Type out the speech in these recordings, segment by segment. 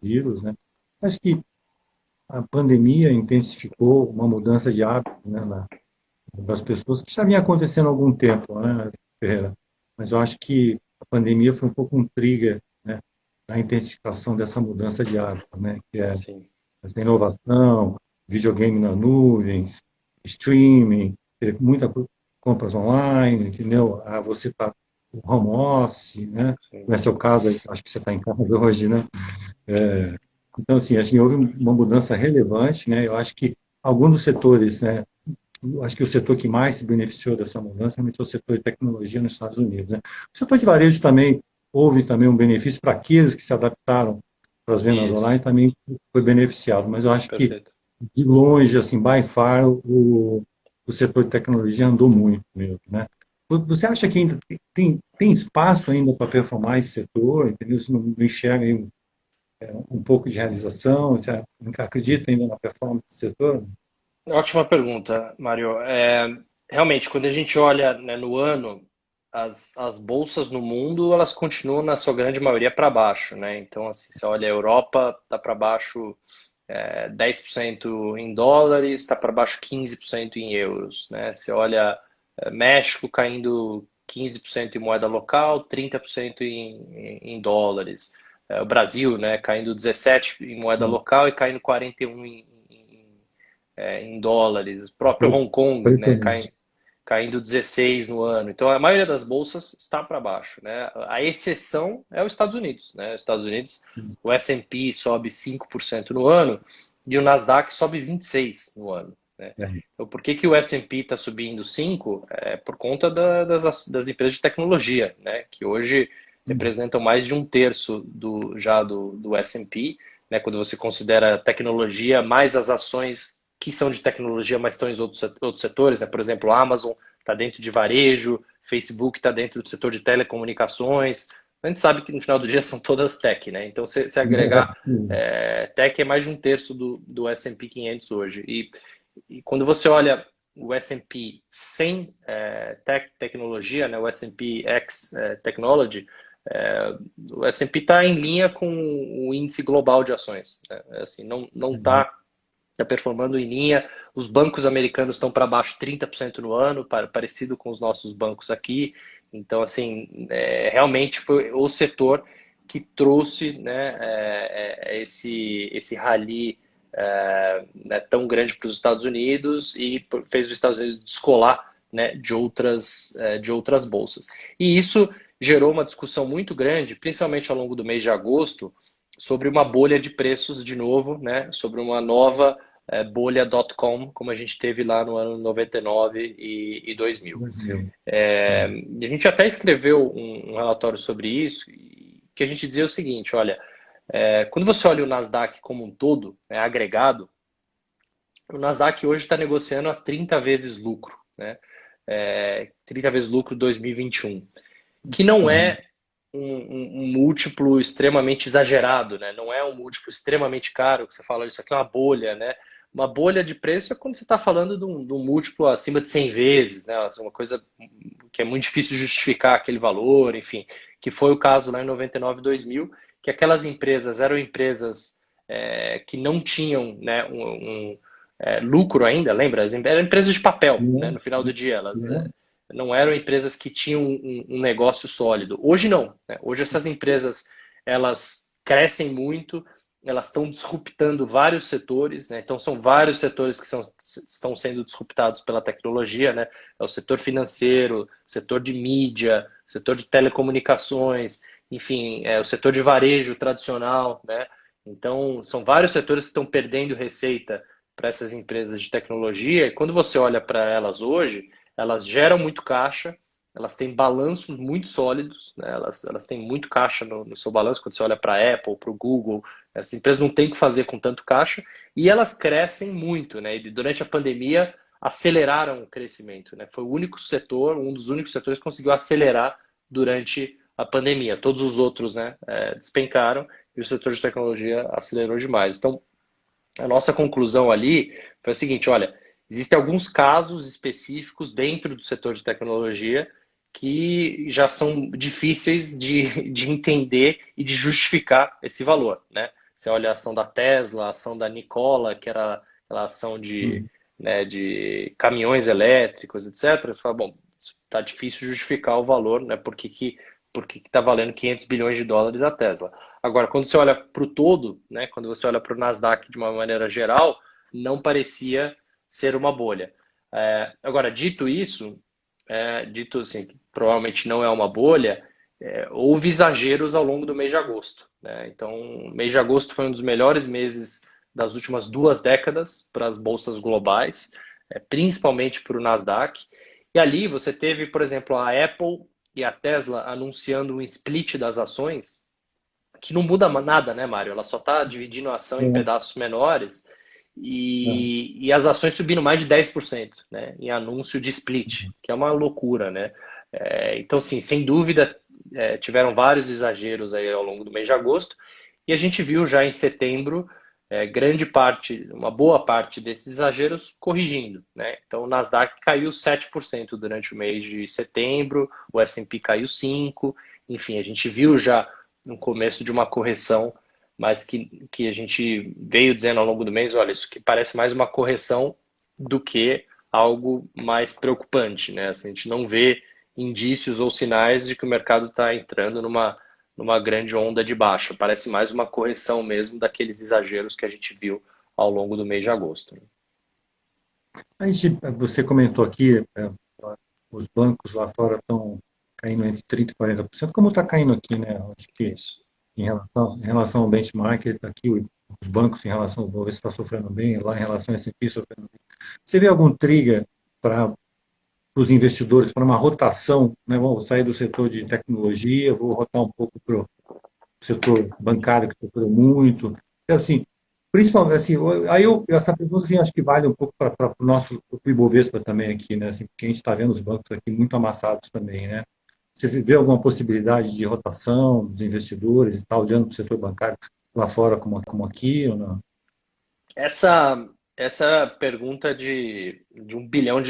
vírus, né? Acho que a pandemia intensificou uma mudança de hábito, né, das pessoas, que já vinha acontecendo há algum tempo, né, Ferreira? Mas eu acho que a pandemia foi um pouco um trigger, né, da intensificação dessa mudança de hábito, né, que é Sim, a inovação, videogame nas nuvens, streaming, muita compras online, entendeu? Ah, você está no home office, né? sim. Não é seu caso, acho que você está em casa hoje, né? Então, assim, houve uma mudança relevante, né? Eu acho que alguns dos setores, né? Eu acho que o setor que mais se beneficiou dessa mudança realmente é o setor de tecnologia nos Estados Unidos, né? O setor de varejo também houve também um benefício para aqueles que se adaptaram para as vendas Isso, online também foi beneficiado, mas eu acho que perfeito. de longe, assim, by far, o setor de tecnologia andou muito mesmo, né? Você acha que ainda tem espaço ainda para performar esse setor, entendeu? Você não enxerga aí um pouco de realização? Você acredita ainda na performance do setor? Ótima pergunta, Mário. Realmente, quando a gente olha, né, no ano, as bolsas no mundo, elas continuam, na sua grande maioria, para baixo, né? Então, assim, você olha a Europa, está para baixo 10% em dólares, está para baixo 15% em euros, né? Você olha México caindo 15% em moeda local, 30% em dólares. O Brasil, né, caindo 17% em moeda Não. local e caindo 41% em dólares. O próprio Hong Kong, né, Impressionante. caindo 16 no ano. Então a maioria das bolsas está para baixo, né? A exceção é os Estados Unidos, né? Os Estados Unidos, o S&P sobe 5% no ano e o Nasdaq sobe 26% no ano, né? É. Então por que que o S&P está subindo 5? É por conta das empresas de tecnologia, né? Que hoje representam mais de um terço do S&P, né? Quando você considera tecnologia mais as ações que são de tecnologia, mas estão em outros setores, né? Por exemplo, a Amazon está dentro de varejo, Facebook está dentro do setor de telecomunicações. A gente sabe que no final do dia são todas tech, né? Então, se agregar tech é mais de um terço do S&P 500 hoje. E quando você olha o S&P sem tecnologia, né? O S&P X Technology, o S&P está em linha com o índice global de ações, né? Assim, não está performando em linha. Os bancos americanos estão para baixo 30% no ano, parecido com os nossos bancos aqui. Então, assim, realmente foi o setor que trouxe, né, esse rally né, tão grande para os Estados Unidos e fez os Estados Unidos descolar, né, de outras bolsas. E isso gerou uma discussão muito grande, principalmente ao longo do mês de agosto, sobre uma bolha de preços de novo, né, sobre uma nova bolha.com, como a gente teve lá no ano 99 e 2000. Meu. E a gente até escreveu um relatório sobre isso, que a gente dizia o seguinte, olha, quando você olha o Nasdaq como um todo, né, agregado, o Nasdaq hoje está negociando a 30 vezes lucro, né? 30 vezes lucro 2021, que não Uhum. é um múltiplo extremamente exagerado, né? Não é um múltiplo extremamente caro, que você fala, isso aqui é uma bolha, né? Uma bolha de preço é quando você está falando de um múltiplo acima de 100 vezes, né? Uma coisa que é muito difícil de justificar aquele valor, enfim, que foi o caso lá em 99 e 2000, que aquelas empresas eram empresas que não tinham, né, lucro ainda, lembra? Eram empresas de papel, né? No final do dia, elas não eram empresas que tinham um negócio sólido. Hoje não, né? Hoje essas empresas elas crescem muito, elas estão disruptando vários setores, né? Então são vários setores que estão sendo disruptados pela tecnologia, né? É o setor financeiro, setor de mídia, setor de telecomunicações, enfim, o setor de varejo tradicional, né? Então são vários setores que estão perdendo receita para essas empresas de tecnologia. E quando você olha para elas hoje, elas geram muito caixa, elas têm balanços muito sólidos, né? Elas têm muito caixa no seu balanço, quando você olha para a Apple, para o Google, essas empresas não têm o que fazer com tanto caixa, e elas crescem muito, né? E durante a pandemia aceleraram o crescimento, né? Foi o único setor, um dos únicos setores que conseguiu acelerar durante a pandemia. Todos os outros, né, despencaram e o setor de tecnologia acelerou demais. Então, a nossa conclusão ali foi a seguinte: olha, existem alguns casos específicos dentro do setor de tecnologia que já são difíceis de entender e de justificar esse valor, né? Você olha a ação da Tesla, a ação da Nikola, que era aquela ação de, Hum. né, de caminhões elétricos, etc. Você fala, bom, está difícil justificar o valor, né? Por que está valendo 500 bilhões de dólares a Tesla? Agora, quando você olha para o todo, né, quando você olha para o Nasdaq de uma maneira geral, não parecia ser uma bolha. Agora, dito isso, dito assim, que provavelmente não é uma bolha, houve exageros ao longo do mês de agosto, né? Então, o mês de agosto foi um dos melhores meses das últimas 2 décadas para as bolsas globais, principalmente para o Nasdaq. E ali você teve, por exemplo, a Apple e a Tesla anunciando um split das ações, que não muda nada, né, Mário? Ela só está dividindo a ação em É, pedaços menores é. e as ações subindo mais de 10%, né, em anúncio de split, que é uma loucura, né? Então, sim, sem dúvida, tiveram vários exageros aí ao longo do mês de agosto e a gente viu já em setembro grande parte, uma boa parte desses exageros corrigindo, né? Então, o Nasdaq caiu 7% durante o mês de setembro, o S&P caiu 5%, enfim, a gente viu já no começo de uma correção, mas que a gente veio dizendo ao longo do mês, olha, isso que parece mais uma correção do que algo mais preocupante, né? Assim, a gente não vê indícios ou sinais de que o mercado está entrando numa grande onda de baixa. Parece mais uma correção mesmo daqueles exageros que a gente viu ao longo do mês de agosto, né? Você comentou aqui, os bancos lá fora estão caindo entre 30% e 40%, como está caindo aqui, né? Acho que Isso. em relação ao benchmark, aqui os bancos em relação ao Bovespa está sofrendo bem, lá em relação ao S&P sofrendo bem. Você vê algum trigger para os investidores, para uma rotação, né? Vamos sair do setor de tecnologia, vou rotar um pouco para o setor bancário, que sofreu muito. Então, assim, principalmente, assim, essa pergunta, assim, acho que vale um pouco para o nosso pro Ibovespa também aqui, né? Assim, porque a gente está vendo os bancos aqui muito amassados também, né? Você vê alguma possibilidade de rotação dos investidores e está olhando para o setor bancário lá fora como aqui ou não? Essa pergunta de US$ 1 bilhão,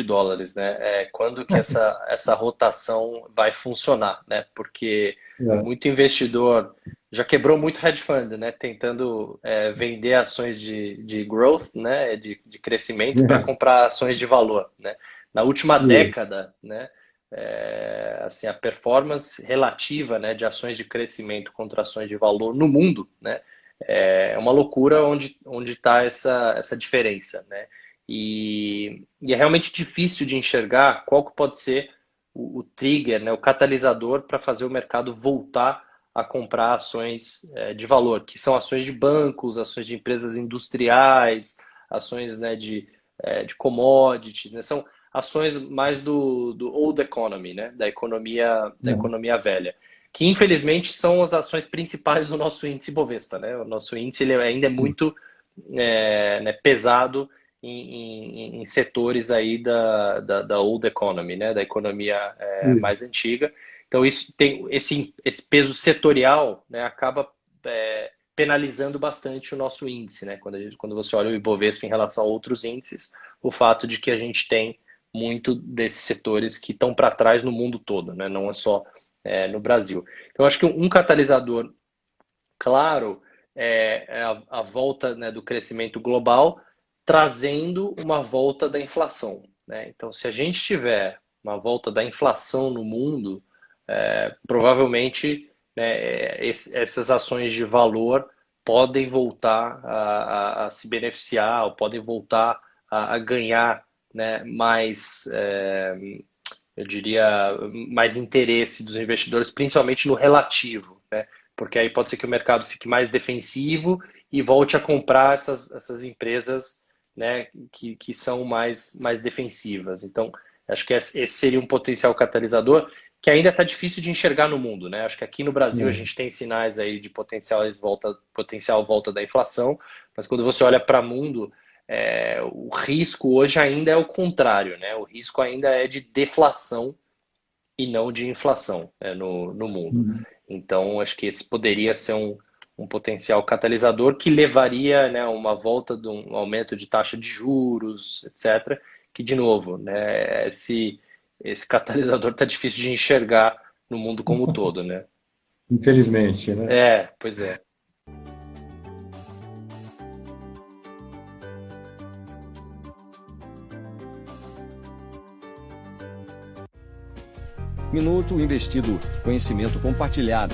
né? Quando que essa rotação vai funcionar, né? Porque É, muito investidor já quebrou muito hedge fund, né? Tentando vender ações de growth, né? De crescimento para é, comprar ações de valor, né? Na última isso, década, né? Assim, a performance relativa, né, de ações de crescimento contra ações de valor no mundo, né? É uma loucura onde está essa diferença, né? E é realmente difícil de enxergar qual que pode ser o trigger, né, o catalisador para fazer o mercado voltar a comprar ações de valor, que são ações de bancos, ações de empresas industriais, ações, né, de commodities, né? São ações mais do old economy, né? Da é, economia velha, que infelizmente são as ações principais do nosso índice Bovespa, né? O nosso índice ele ainda é muito né, pesado em setores aí da old economy, né? Da economia isso. mais antiga. Então isso tem esse peso setorial, né? Acaba penalizando bastante o nosso índice, né? Quando você olha o Ibovespa em relação a outros índices, o fato de que a gente tem muito desses setores que estão para trás no mundo todo, né? Não é só no Brasil. Então, acho que um catalisador claro é a volta, né, do crescimento global, trazendo uma volta da inflação, né? Então, se a gente tiver uma volta da inflação no mundo, provavelmente, né, essas ações de valor podem voltar a se beneficiar, ou podem voltar a ganhar, né, mais, eu diria, mais interesse dos investidores, principalmente no relativo, né? Porque aí pode ser que o mercado fique mais defensivo e volte a comprar essas empresas, né, que são mais defensivas. Então, acho que esse seria um potencial catalisador que ainda está difícil de enxergar no mundo, né? Acho que aqui no Brasil a É. gente tem sinais aí de potencial volta da inflação, mas quando você olha para o mundo, o risco hoje ainda é o contrário, né? O risco ainda é de deflação e não de inflação, né, no mundo. Uhum. Então, acho que esse poderia ser um potencial catalisador que levaria, né, a uma volta de um aumento de taxa de juros, etc. Que, de novo, né, esse catalisador está difícil de enxergar no mundo como um todo, né? Infelizmente, né? Pois é. Minuto investido, conhecimento compartilhado.